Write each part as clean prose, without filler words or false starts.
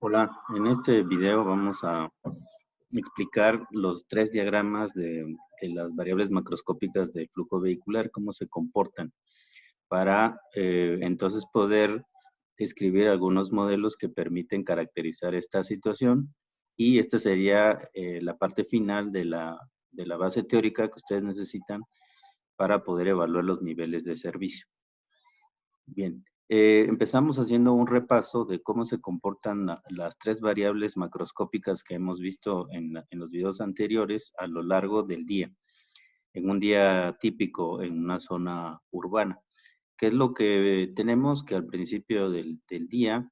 Hola, en este video vamos a explicar los tres diagramas de las variables macroscópicas del flujo vehicular, cómo se comportan, para entonces poder escribir algunos modelos que permiten caracterizar esta situación. Y esta sería la parte final de la base teórica que ustedes necesitan para poder evaluar los niveles de servicio. Bien, empezamos haciendo un repaso de cómo se comportan las tres variables macroscópicas que hemos visto en los videos anteriores a lo largo del día, en un día típico en una zona urbana. ¿Qué es lo que tenemos? Que al principio del día,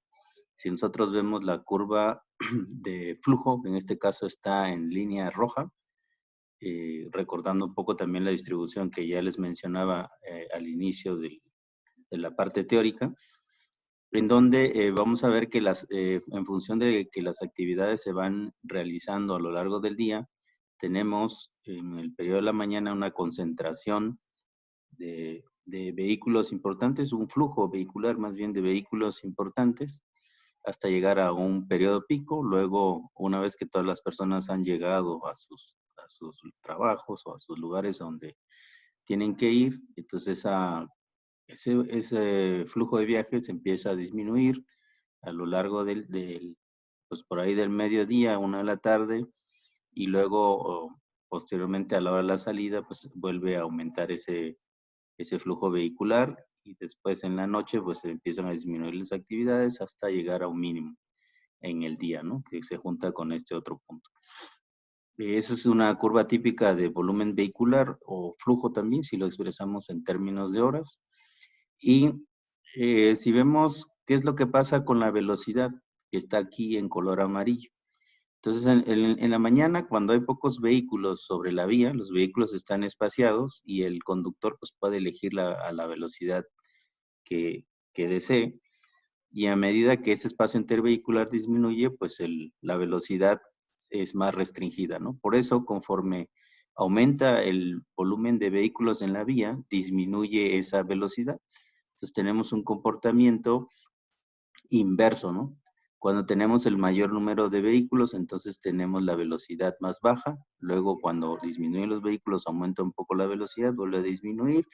si nosotros vemos la curva de flujo, que en este caso está en línea roja, recordando un poco también la distribución que ya les mencionaba al inicio de la parte teórica, en donde vamos a ver que en función de que las actividades se van realizando a lo largo del día, tenemos en el periodo de la mañana una concentración de vehículos importantes, un flujo vehicular más bien de vehículos importantes, hasta llegar a un periodo pico. Luego, una vez que todas las personas han llegado a sus trabajos o a sus lugares donde tienen que ir, entonces ese flujo de viajes empieza a disminuir a lo largo pues por ahí del mediodía, 1 de la tarde, y luego posteriormente a la hora de la salida, pues vuelve a aumentar ese flujo vehicular, y después en la noche pues empiezan a disminuir las actividades hasta llegar a un mínimo en el día, ¿no? Que se junta con este otro punto. Esa es una curva típica de volumen vehicular o flujo también, si lo expresamos en términos de horas. Y si vemos qué es lo que pasa con la velocidad, que está aquí en color amarillo. Entonces, en la mañana, cuando hay pocos vehículos sobre la vía, los vehículos están espaciados y el conductor pues, puede elegir a la velocidad que desee. Y a medida que ese espacio intervehicular disminuye, pues la velocidad es más restringida, ¿no? Por eso, conforme aumenta el volumen de vehículos en la vía, disminuye esa velocidad. Entonces tenemos un comportamiento inverso, ¿no? Cuando tenemos el mayor número de vehículos, entonces tenemos la velocidad más baja. Luego, cuando disminuyen los vehículos, aumenta un poco la velocidad, vuelve a disminuir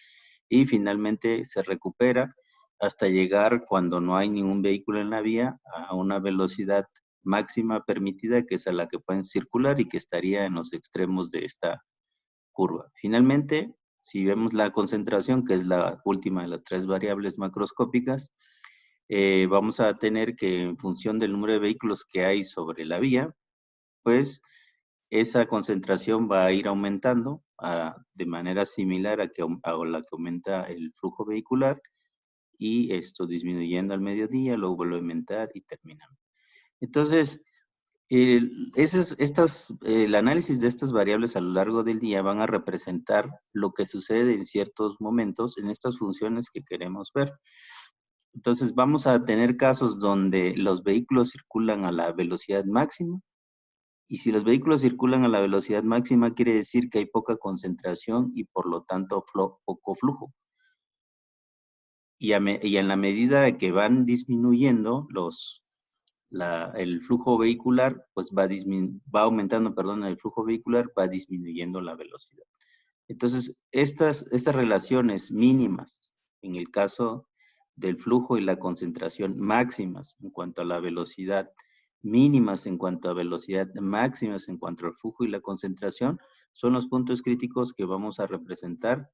y finalmente se recupera hasta llegar, cuando no hay ningún vehículo en la vía, a una velocidad máxima permitida, que es a la que pueden circular y que estaría en los extremos de esta curva. Finalmente, si vemos la concentración, que es la última de las tres variables macroscópicas, vamos a tener que, en función del número de vehículos que hay sobre la vía, pues esa concentración va a ir aumentando de manera similar a la que aumenta el flujo vehicular, y esto disminuyendo al mediodía, luego vuelve a aumentar y termina. Entonces, el análisis de estas variables a lo largo del día van a representar lo que sucede en ciertos momentos en estas funciones que queremos ver. Entonces, vamos a tener casos donde los vehículos circulan a la velocidad máxima, y si los vehículos circulan a la velocidad máxima, quiere decir que hay poca concentración y por lo tanto poco flujo. Y en la medida de que van disminuyendo el flujo vehicular, pues va aumentando, perdón, el flujo vehicular, va disminuyendo la velocidad. Entonces, estas relaciones mínimas, en el caso del flujo, y la concentración máximas en cuanto a la velocidad, mínimas en cuanto a velocidad, máximas en cuanto al flujo y la concentración, son los puntos críticos que vamos a representar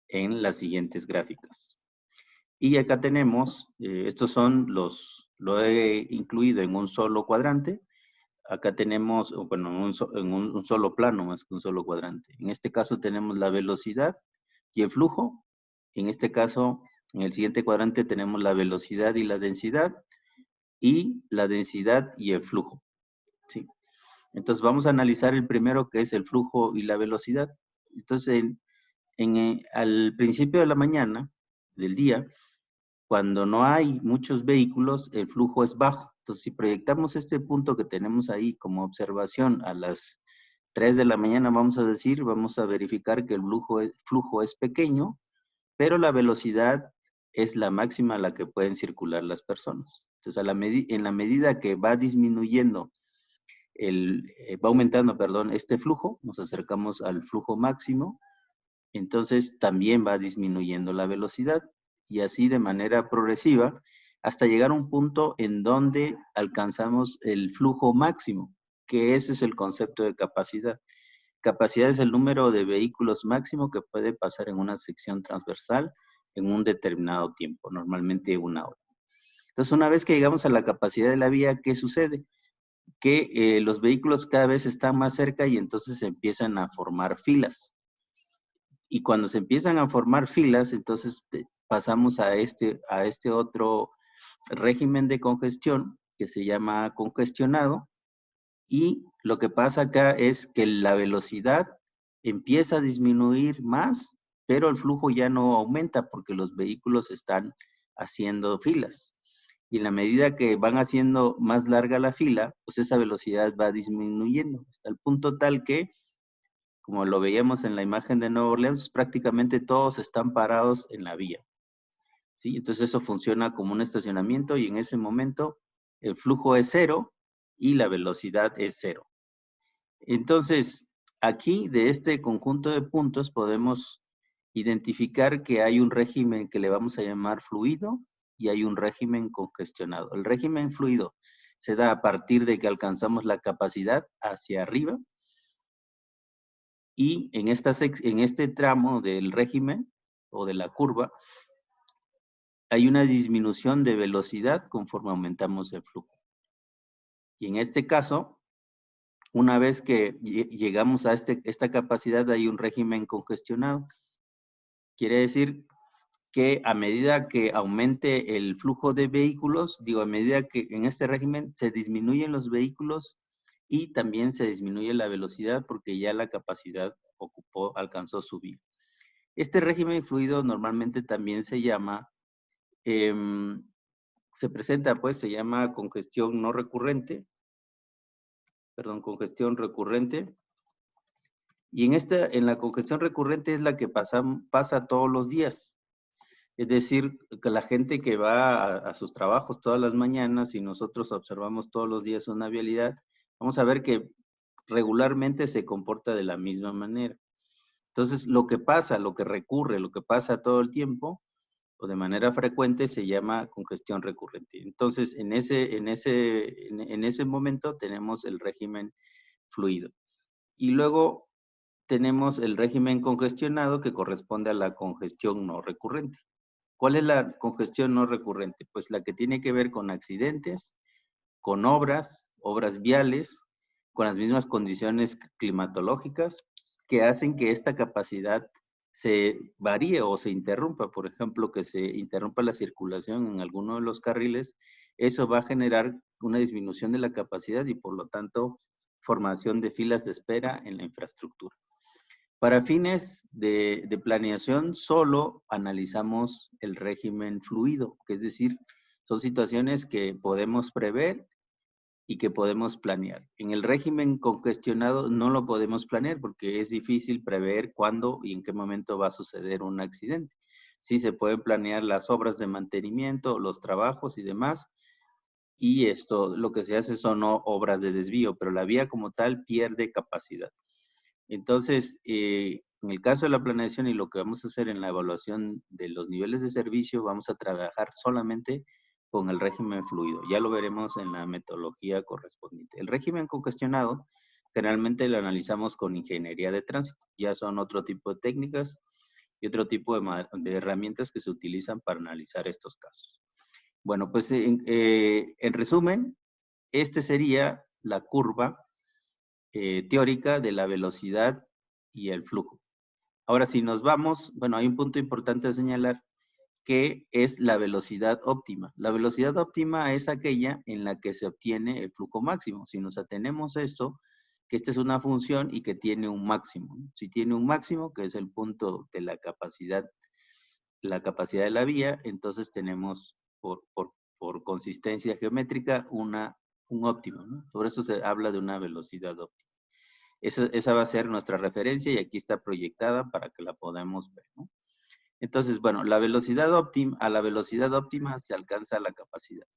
en las siguientes gráficas. Y acá tenemos, estos son lo he incluido en un solo cuadrante. Acá tenemos, bueno, en un solo plano más que un solo cuadrante. En este caso tenemos la velocidad y el flujo. En este caso, en el siguiente cuadrante tenemos la velocidad y la densidad, y la densidad y el flujo. ¿Sí? Entonces vamos a analizar el primero, que es el flujo y la velocidad. Entonces, al principio de la mañana, del día, cuando no hay muchos vehículos, el flujo es bajo. Entonces, si proyectamos este punto que tenemos ahí como observación a las 3 de la mañana, vamos a verificar que el flujo es pequeño, pero la velocidad es la máxima a la que pueden circular las personas. Entonces, en la medida que va disminuyendo, va aumentando, perdón, este flujo, nos acercamos al flujo máximo, entonces también va disminuyendo la velocidad y así de manera progresiva hasta llegar a un punto en donde alcanzamos el flujo máximo, que ese es el concepto de capacidad. Capacidad es el número de vehículos máximo que puede pasar en una sección transversal en un determinado tiempo, normalmente 1 hora. Entonces, una vez que llegamos a la capacidad de la vía, ¿qué sucede? Que los vehículos cada vez están más cerca y entonces se empiezan a formar filas. Y cuando se empiezan a formar filas, entonces pasamos a este otro régimen de congestión que se llama congestionado. Y lo que pasa acá es que la velocidad empieza a disminuir más, pero el flujo ya no aumenta porque los vehículos están haciendo filas. Y en la medida que van haciendo más larga la fila, pues esa velocidad va disminuyendo hasta el punto tal que, como lo veíamos en la imagen de Nueva Orleans, prácticamente todos están parados en la vía. ¿Sí? Entonces eso funciona como un estacionamiento y en ese momento el flujo es 0 y la velocidad es 0. Entonces, aquí de este conjunto de puntos podemos identificar que hay un régimen que le vamos a llamar fluido y hay un régimen congestionado. El régimen fluido se da a partir de que alcanzamos la capacidad hacia arriba y en este tramo del régimen o de la curva hay una disminución de velocidad conforme aumentamos el flujo. Y en este caso, una vez que llegamos a esta capacidad, hay un régimen congestionado. Quiere decir que a medida que aumente el flujo de vehículos, a medida que en este régimen se disminuyen los vehículos y también se disminuye la velocidad porque ya la capacidad alcanzó su vía. Este régimen fluido normalmente también se llama, se llama congestión no recurrente, congestión recurrente. Y en la congestión recurrente es la que pasa todos los días. Es decir, que la gente que va a sus trabajos todas las mañanas y nosotros observamos todos los días una vialidad, vamos a ver que regularmente se comporta de la misma manera. Entonces, lo que pasa, lo que recurre, lo que pasa todo el tiempo o de manera frecuente se llama congestión recurrente. Entonces, en ese momento tenemos el régimen fluido. Y luego tenemos el régimen congestionado que corresponde a la congestión no recurrente. ¿Cuál es la congestión no recurrente? Pues la que tiene que ver con accidentes, con obras viales, con las mismas condiciones climatológicas que hacen que esta capacidad se varíe o se interrumpa. Por ejemplo, que se interrumpa la circulación en alguno de los carriles, eso va a generar una disminución de la capacidad y por lo tanto formación de filas de espera en la infraestructura. Para fines de planeación, solo analizamos el régimen fluido, que es decir, son situaciones que podemos prever y que podemos planear. En el régimen congestionado no lo podemos planear porque es difícil prever cuándo y en qué momento va a suceder un accidente. Sí se pueden planear las obras de mantenimiento, los trabajos y demás, y esto lo que se hace son obras de desvío, pero la vía como tal pierde capacidad. Entonces, en el caso de la planeación y lo que vamos a hacer en la evaluación de los niveles de servicio, vamos a trabajar solamente con el régimen fluido. Ya lo veremos en la metodología correspondiente. El régimen congestionado, generalmente lo analizamos con ingeniería de tránsito. Ya son otro tipo de técnicas y otro tipo de herramientas que se utilizan para analizar estos casos. Bueno, pues en resumen, este sería la curva teórica de la velocidad y el flujo. Ahora, si nos vamos, bueno, hay un punto importante a señalar que es la velocidad óptima. La velocidad óptima es aquella en la que se obtiene el flujo máximo. Si nos atenemos a esto, que esta es una función y que tiene un máximo, ¿no? Si tiene un máximo, que es el punto de la capacidad de la vía, entonces tenemos por consistencia geométrica un óptimo, ¿no? Por eso se habla de una velocidad óptima. Esa va a ser nuestra referencia y aquí está proyectada para que la podamos ver, ¿no? Entonces, bueno, a la velocidad óptima se alcanza la capacidad.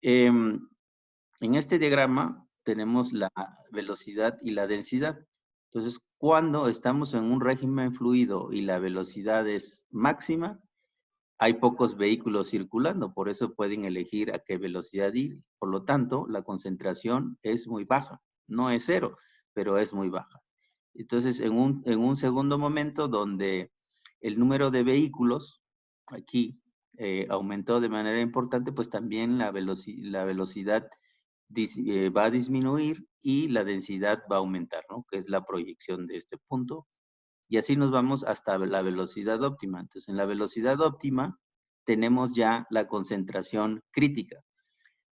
En este diagrama tenemos la velocidad y la densidad. Entonces, cuando estamos en un régimen fluido y la velocidad es máxima, hay pocos vehículos circulando, por eso pueden elegir a qué velocidad ir. Por lo tanto, la concentración es muy baja. No es cero, pero es muy baja. Entonces, en un segundo momento donde el número de vehículos aquí aumentó de manera importante, pues también la velocidad va a disminuir y la densidad va a aumentar, ¿no? Que es la proyección de este punto. Y así nos vamos hasta la velocidad óptima. Entonces, en la velocidad óptima tenemos ya la concentración crítica.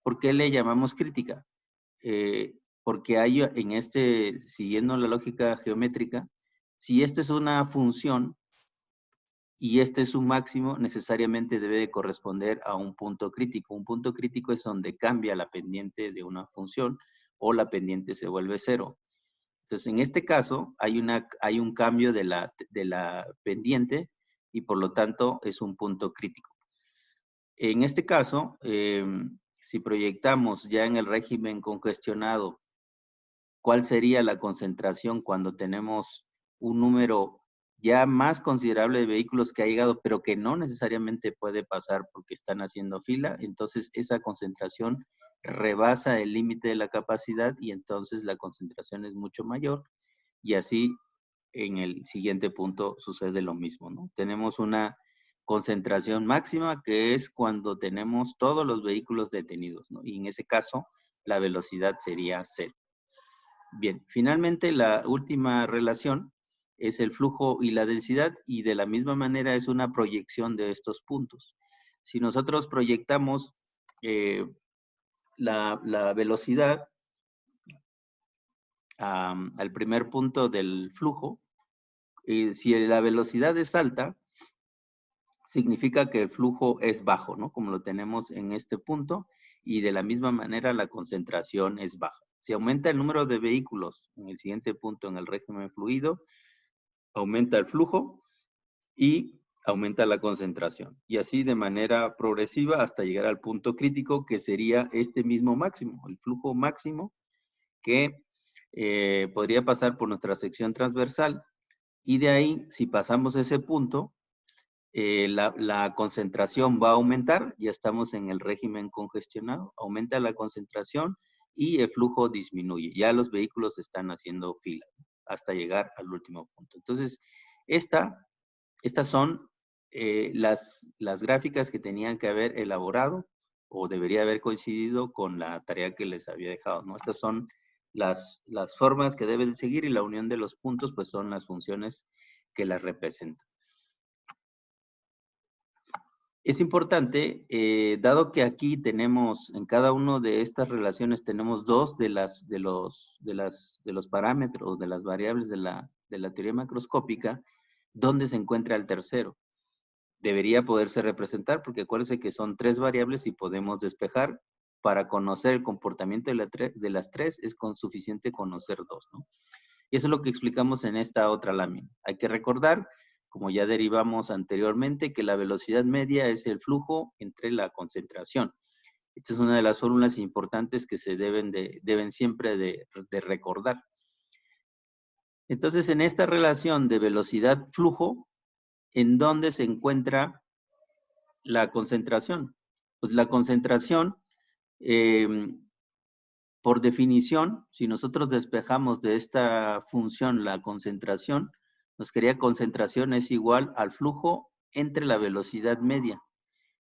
¿Por qué le llamamos crítica? Porque hay en siguiendo la lógica geométrica, si esta es una función y este es su máximo, necesariamente debe de corresponder a un punto crítico. Un punto crítico es donde cambia la pendiente de una función o la pendiente se vuelve cero. Entonces, en este caso, hay un cambio de la pendiente y por lo tanto es un punto crítico. En este caso, si proyectamos ya en el régimen congestionado, ¿cuál sería la concentración cuando tenemos un número ya más considerable de vehículos que ha llegado, pero que no necesariamente puede pasar porque están haciendo fila? Entonces, esa concentración rebasa el límite de la capacidad y entonces la concentración es mucho mayor. Y así en el siguiente punto sucede lo mismo, ¿no? Tenemos una concentración máxima que es cuando tenemos todos los vehículos detenidos, ¿no? Y en ese caso, la velocidad sería cero. Bien, finalmente la última relación es el flujo y la densidad y de la misma manera es una proyección de estos puntos. Si nosotros proyectamos la velocidad al primer punto del flujo, si la velocidad es alta, significa que el flujo es bajo, ¿no? Como lo tenemos en este punto, y de la misma manera la concentración es baja. Si aumenta el número de vehículos en el siguiente punto en el régimen fluido, aumenta el flujo y aumenta la concentración. Y así de manera progresiva hasta llegar al punto crítico que sería este mismo máximo, el flujo máximo que podría pasar por nuestra sección transversal. Y de ahí, si pasamos ese punto, la concentración va a aumentar, ya estamos en el régimen congestionado, aumenta la concentración y el flujo disminuye. Ya los vehículos están haciendo fila hasta llegar al último punto. Entonces, estas son las gráficas que tenían que haber elaborado o debería haber coincidido con la tarea que les había dejado, ¿no? Estas son las formas que deben seguir y la unión de los puntos, pues son las funciones que las representan. Es importante, dado que aquí tenemos, en cada una de estas relaciones tenemos dos de los parámetros, de las variables de la teoría macroscópica, ¿dónde se encuentra el tercero? Debería poderse representar, porque acuérdense que son tres variables y podemos despejar. Para conocer el comportamiento de las tres, es suficiente conocer dos, ¿no? Y eso es lo que explicamos en esta otra lámina. Hay que recordar, como ya derivamos anteriormente, que la velocidad media es el flujo entre la concentración. Esta es una de las fórmulas importantes que se deben siempre de recordar. Entonces, en esta relación de velocidad-flujo, ¿en dónde se encuentra la concentración? Pues la concentración, por definición, si nosotros despejamos de esta función la concentración, nos quedaría concentración es igual al flujo entre la velocidad media.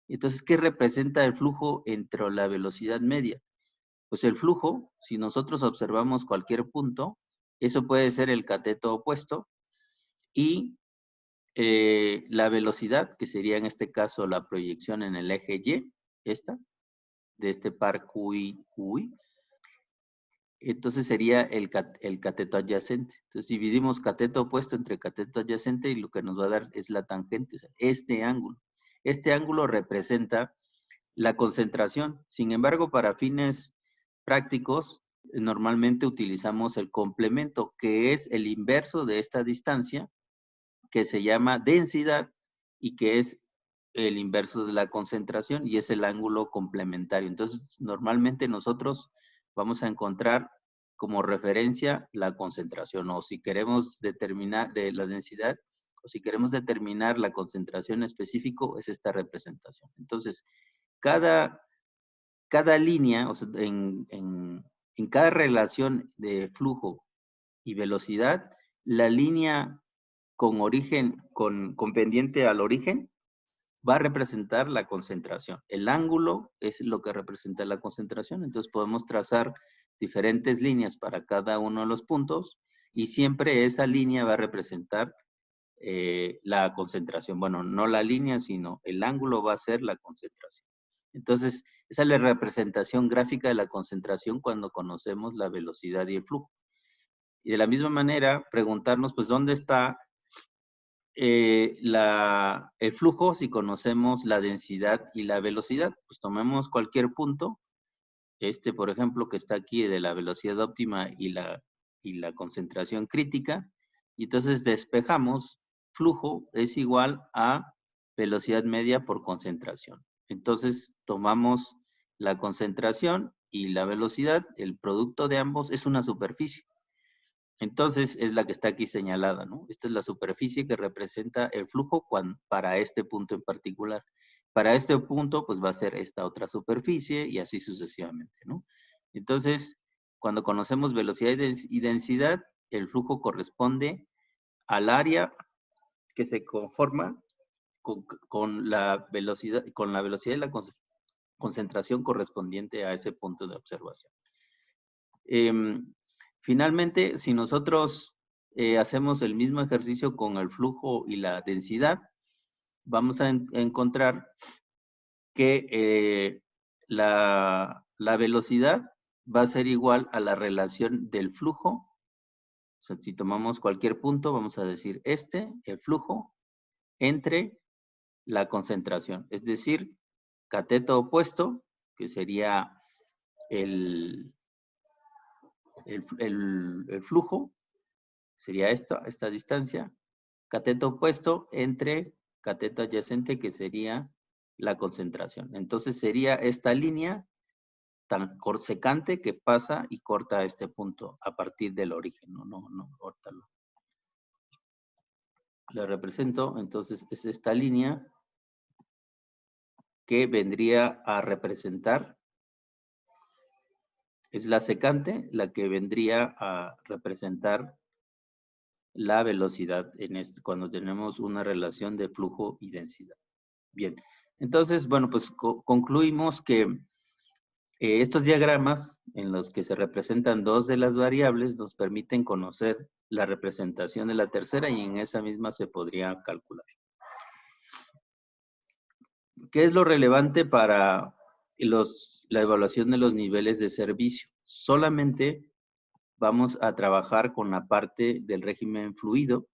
Entonces, ¿qué representa el flujo entre la velocidad media? Pues el flujo, si nosotros observamos cualquier punto, eso puede ser el cateto opuesto y la velocidad, que sería en este caso la proyección en el eje Y, de este par QI, QI. Entonces sería el cateto adyacente. Entonces dividimos cateto opuesto entre cateto adyacente y lo que nos va a dar es la tangente, o sea, este ángulo. Este ángulo representa la concentración. Sin embargo, para fines prácticos, normalmente utilizamos el complemento, que es el inverso de esta distancia, que se llama densidad y que es el inverso de la concentración y es el ángulo complementario. Entonces, normalmente nosotros vamos a encontrar como referencia la concentración, o si queremos determinar la densidad, o si queremos determinar la concentración específico, es esta representación. Entonces, cada línea, o sea, en cada relación de flujo y velocidad, la línea con origen, con pendiente al origen, va a representar la concentración. El ángulo es lo que representa la concentración, entonces podemos trazar diferentes líneas para cada uno de los puntos y siempre esa línea va a representar la concentración. Bueno, no la línea, sino el ángulo va a ser la concentración. Entonces, esa es la representación gráfica de la concentración cuando conocemos la velocidad y el flujo. Y de la misma manera, preguntarnos, pues, ¿dónde está el flujo si conocemos la densidad y la velocidad? Pues tomemos cualquier punto, por ejemplo, que está aquí de la velocidad óptima y la concentración crítica, y entonces despejamos flujo es igual a velocidad media por concentración. Entonces tomamos la concentración y la velocidad, el producto de ambos es una superficie. Entonces, es la que está aquí señalada, ¿no? Esta es la superficie que representa el flujo para este punto en particular. Para este punto, pues va a ser esta otra superficie y así sucesivamente, ¿no? Entonces, cuando conocemos velocidad y densidad, el flujo corresponde al área que se conforma con la velocidad y la concentración correspondiente a ese punto de observación. Finalmente, si nosotros hacemos el mismo ejercicio con el flujo y la densidad, vamos a encontrar que la velocidad va a ser igual a la relación del flujo. O sea, si tomamos cualquier punto, vamos a decir el flujo, entre la concentración. Es decir, cateto opuesto, que sería el flujo, sería esta distancia, cateto opuesto entre cateto adyacente, que sería la concentración. Entonces sería esta línea tan secante que pasa y corta este punto a partir del origen. Ahorita lo represento. Entonces es esta línea que vendría a representar, es la secante, la que vendría a representar la velocidad cuando tenemos una relación de flujo y densidad. Bien, entonces, bueno, pues concluimos que estos diagramas en los que se representan dos de las variables nos permiten conocer la representación de la tercera y en esa misma se podría calcular. ¿Qué es lo relevante para la evaluación de los niveles de servicio? Solamente vamos a trabajar con la parte del régimen fluido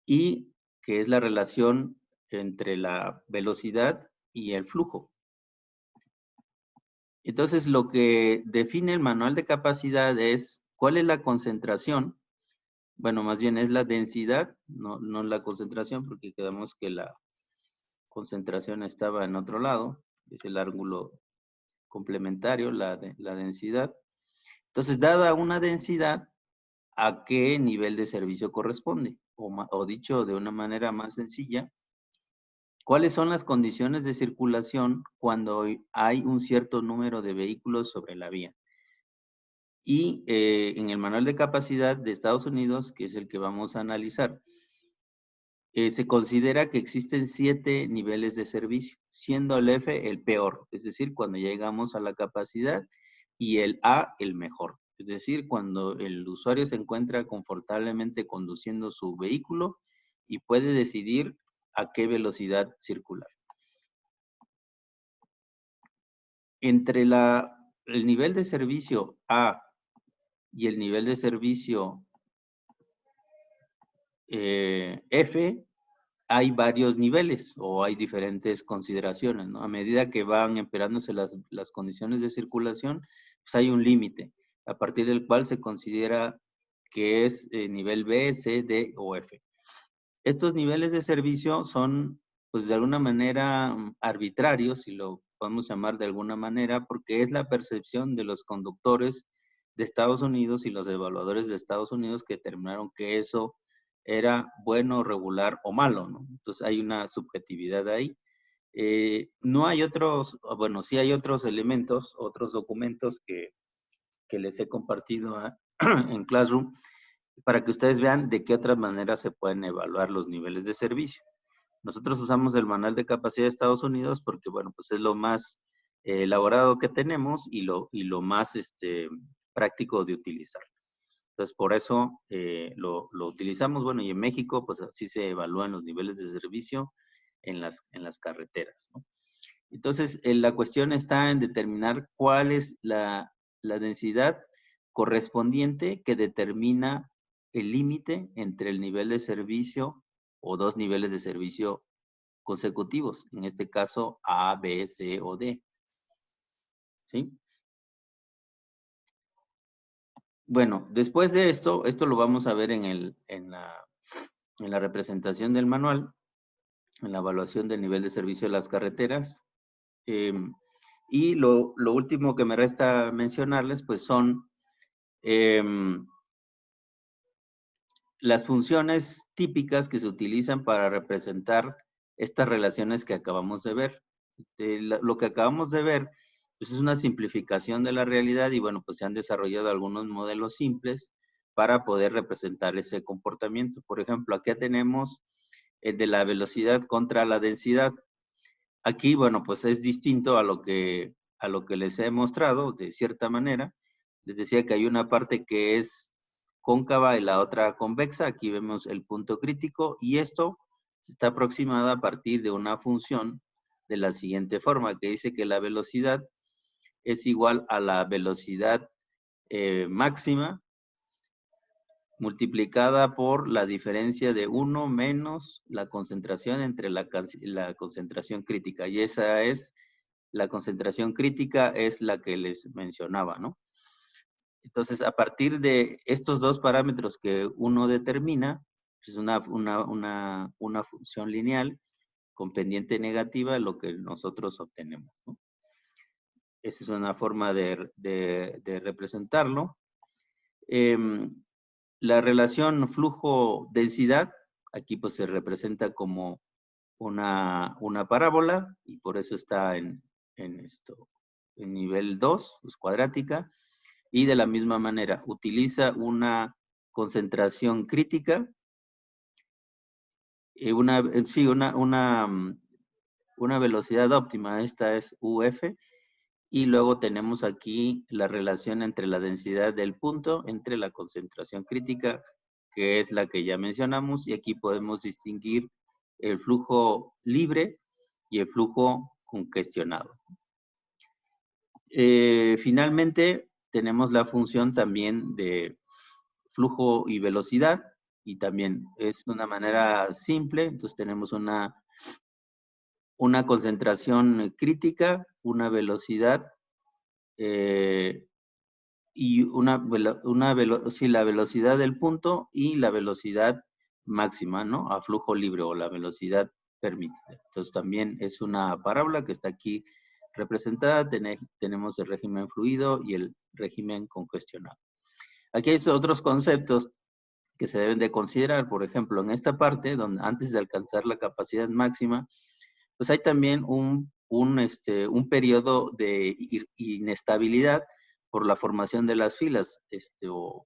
y que es la relación entre la velocidad y el flujo. Entonces, lo que define el manual de capacidad es cuál es la concentración. Bueno, más bien es la densidad, no la concentración, porque quedamos que la concentración estaba en otro lado, es el ángulo complementario, la densidad. Entonces, dada una densidad, ¿a qué nivel de servicio corresponde? O dicho de una manera más sencilla, ¿cuáles son las condiciones de circulación cuando hay un cierto número de vehículos sobre la vía? Y en el manual de capacidad de Estados Unidos, que es el que vamos a analizar, se considera que existen 7 niveles de servicio, siendo el F el peor, es decir, cuando llegamos a la capacidad, y el A el mejor, es decir, cuando el usuario se encuentra confortablemente conduciendo su vehículo y puede decidir a qué velocidad circular. Entre el nivel de servicio A y el nivel de servicio F, hay varios niveles o hay diferentes consideraciones, ¿no? A medida que van empeorándose las condiciones de circulación, pues hay un límite, a partir del cual se considera que es nivel B, C, D o F. Estos niveles de servicio son pues de alguna manera arbitrarios, si lo podemos llamar de alguna manera, porque es la percepción de los conductores de Estados Unidos y los evaluadores de Estados Unidos que determinaron que eso era bueno, regular o malo, ¿no? Entonces hay una subjetividad ahí. No hay otros, bueno, sí hay otros elementos, otros documentos que les he compartido en Classroom para que ustedes vean de qué otras maneras se pueden evaluar los niveles de servicio. Nosotros usamos el manual de capacidad de Estados Unidos porque, bueno, pues es lo más elaborado que tenemos y lo más práctico de utilizar. Entonces, por eso lo utilizamos. Bueno, y en México, pues así se evalúan los niveles de servicio en las carreteras, ¿no? Entonces, la cuestión está en determinar cuál es la densidad correspondiente que determina el límite entre el nivel de servicio o dos niveles de servicio consecutivos. En este caso, A, B, C o D. ¿Sí? Bueno, después de esto lo vamos a ver en la representación del manual, en la evaluación del nivel de servicio de las carreteras. Y lo último que me resta mencionarles, pues son las funciones típicas que se utilizan para representar estas relaciones que acabamos de ver. Lo que acabamos de ver, pues es una simplificación de la realidad y bueno, pues se han desarrollado algunos modelos simples para poder representar ese comportamiento. Por ejemplo, aquí tenemos el de la velocidad contra la densidad. Aquí, bueno, pues es distinto a lo que les he mostrado, de cierta manera. Les decía que hay una parte que es cóncava y la otra convexa. Aquí vemos el punto crítico y esto está aproximado a partir de una función de la siguiente forma, que dice que la velocidad es igual a la velocidad máxima multiplicada por la diferencia de 1 menos la concentración entre la concentración crítica. Y esa es, la concentración crítica es la que les mencionaba, ¿no? Entonces, a partir de estos dos parámetros que uno determina, es una función lineal con pendiente negativa, lo que nosotros obtenemos, ¿no? Esa es una forma de representarlo. La relación flujo-densidad, aquí pues se representa como una parábola y por eso está en nivel 2, es cuadrática. Y de la misma manera, utiliza una concentración crítica, una velocidad óptima, esta es UF, y luego tenemos aquí la relación entre la densidad del punto, entre la concentración crítica, que es la que ya mencionamos, y aquí podemos distinguir el flujo libre y el flujo congestionado. Finalmente, tenemos la función también de flujo y velocidad, y también es una manera simple. Entonces tenemos una concentración crítica, una velocidad y la velocidad del punto y la velocidad máxima, ¿no? A flujo libre o la velocidad permitida. Entonces también es una parábola que está aquí representada. Tenemos el régimen fluido y el régimen congestionado. Aquí hay otros conceptos que se deben de considerar. Por ejemplo, en esta parte, donde antes de alcanzar la capacidad máxima, pues hay también un periodo de inestabilidad por la formación de las filas, o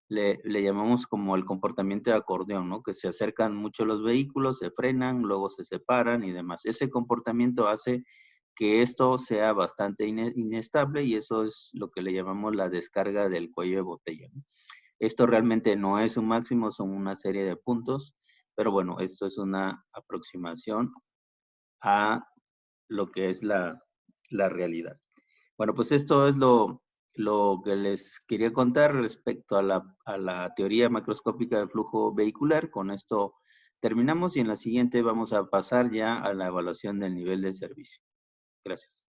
le llamamos como el comportamiento de acordeón, ¿no? Que se acercan mucho los vehículos, se frenan, luego se separan y demás. Ese comportamiento hace que esto sea bastante inestable y eso es lo que le llamamos la descarga del cuello de botella, ¿no? Esto realmente no es un máximo, son una serie de puntos, pero bueno, esto es una aproximación a lo que es la realidad. Bueno, pues esto es lo que les quería contar respecto a la teoría macroscópica del flujo vehicular. Con esto terminamos y en la siguiente vamos a pasar ya a la evaluación del nivel de servicio. Gracias.